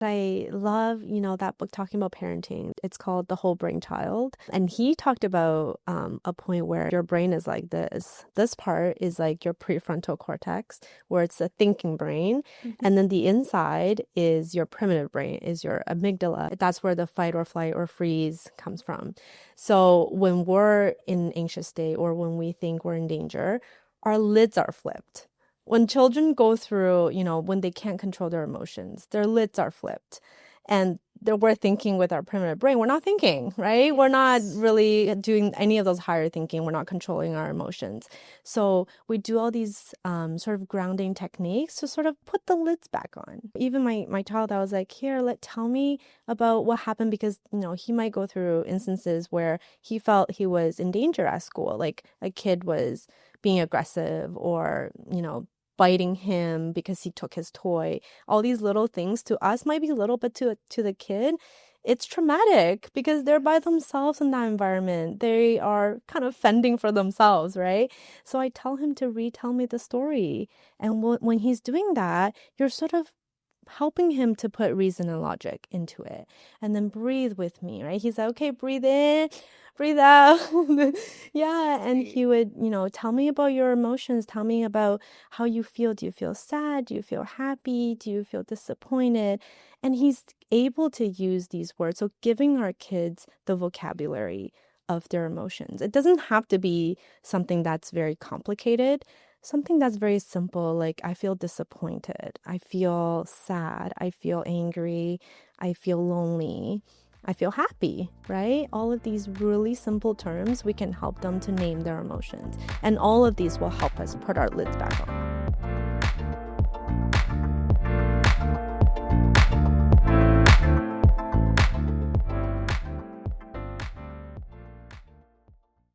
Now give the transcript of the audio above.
I love, that book talking about parenting. It's called The Whole Brain Child. And he talked about a point where your brain is like this. This part is like your prefrontal cortex, where it's a thinking brain. And then the inside is your primitive brain, is your amygdala. That's where the fight or flight or freeze comes from. So when we're in an anxious state or when we think we're in danger, our lids are flipped. When children go through, when they can't control their emotions, their lids are flipped. And we're thinking with our primitive brain. We're not thinking, right? We're not really doing any of those higher thinking. We're not controlling our emotions. So we do all these sort of grounding techniques to sort of put the lids back on. Even my child, I was like, here, tell me about what happened, because, he might go through instances where he felt he was in danger at school. Like a kid was being aggressive or, biting him because he took his toy. All these little things to us might be little, but to the kid, it's traumatic because they're by themselves in that environment. They are kind of fending for themselves, right? So I tell him to retell me the story. And when he's doing that, you're sort of helping him to put reason and logic into it. And then breathe with me, right? He's like, okay, breathe in, breathe out. Yeah. And he would, tell me about your emotions. Tell me about how you feel. Do you feel sad? Do you feel happy? Do you feel disappointed? And he's able to use these words. So giving our kids the vocabulary of their emotions. It doesn't have to be something that's very complicated. Something that's very simple, like I feel disappointed, I feel sad, I feel angry, I feel lonely, I feel happy, right? All of these really simple terms, we can help them to name their emotions. And all of these will help us put our lids back on.